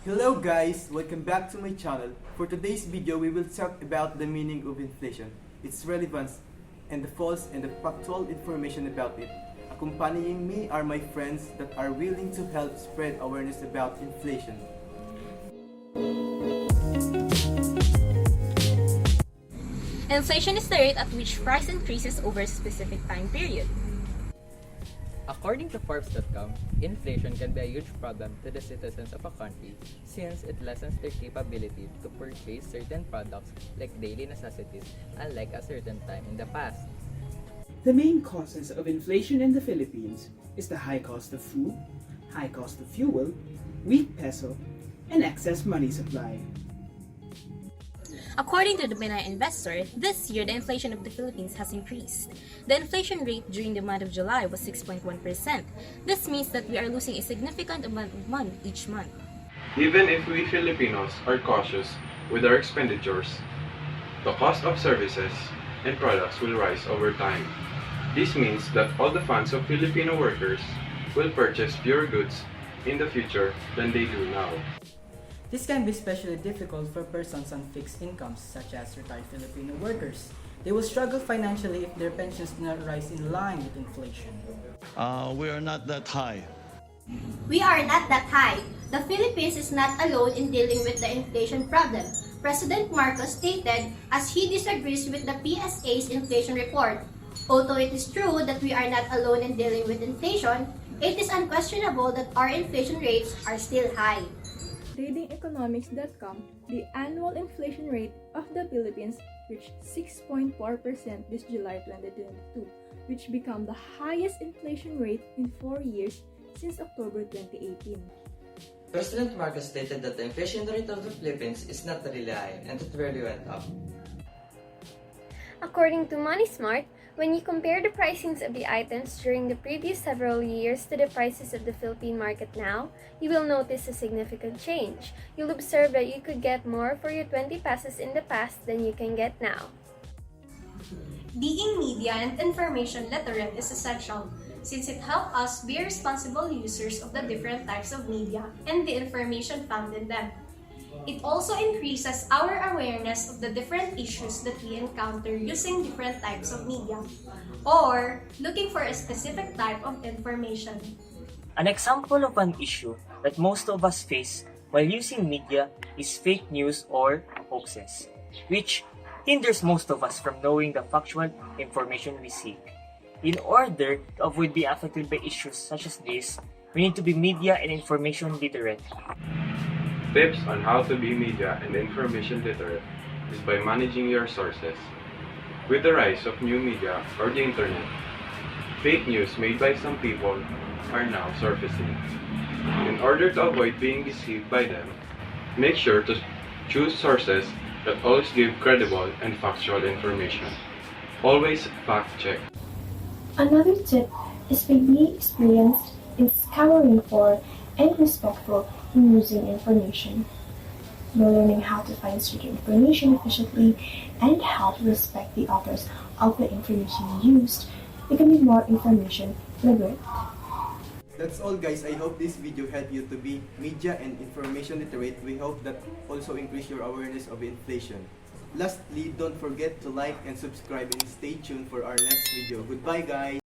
Hello guys, welcome back to my channel. For today's video, we will talk about the meaning of inflation, its relevance, and the false and the factual information about it. Accompanying me are my friends that are willing to help spread awareness about inflation. Inflation is the rate at which price increases over a specific time period. According to Forbes.com, inflation can be a huge problem to the citizens of a country since it lessens their capability to purchase certain products like daily necessities, unlike a certain time in the past. The main causes of inflation in the Philippines is the high cost of food, high cost of fuel, weak peso, and excess money supply. According to the Benay Investor, this year the inflation of the Philippines has increased. The inflation rate during the month of July was 6.1%. This means that we are losing a significant amount of money each month. Even if we Filipinos are cautious with our expenditures, the cost of services and products will rise over time. This means that all the funds of Filipino workers will purchase fewer goods in the future than they do now. This can be especially difficult for persons on fixed incomes, such as retired Filipino workers. They will struggle financially if their pensions do not rise in line with inflation. We are not that high. We are not that high. The Philippines is not alone in dealing with the inflation problem. President Marcos stated as he disagrees with the PSA's inflation report. Although it is true that we are not alone in dealing with inflation, it is unquestionable that our inflation rates are still high. Reading Economics.com, the annual inflation rate of the Philippines reached 6.4% this July 2022, which became the highest inflation rate in 4 years since October 2018. President Marcos stated that the inflation rate of the Philippines is not really high and it rarely went up. According to Money Smart, when you compare the pricings of the items during the previous several years to the prices of the Philippine market now, you will notice a significant change. You'll observe that you could get more for your 20 pesos in the past than you can get now. Being media and information literate is essential, since it helps us be responsible users of the different types of media and the information found in them. It also increases our awareness of the different issues that we encounter using different types of media, or looking for a specific type of information. An example of an issue that most of us face while using media is fake news or hoaxes, which hinders most of us from knowing the factual information we seek. In order to avoid being affected by issues such as this, we need to be media and information literate. Tips on how to be media and information literate is by managing your sources. With the rise of new media or the internet, fake news made by some people are now surfacing. In order to avoid being deceived by them, make sure to choose sources that always give credible and factual information. Always fact check. Another tip is to be experienced in scouring for and respectful in using information. By learning how to find certain information efficiently and how to respect the authors of the information used, becoming more information literate. That's all guys, I hope this video helped you to be media and information literate. We hope that also increase your awareness of inflation. Lastly, don't forget to like and subscribe and stay tuned for our next video. Goodbye guys!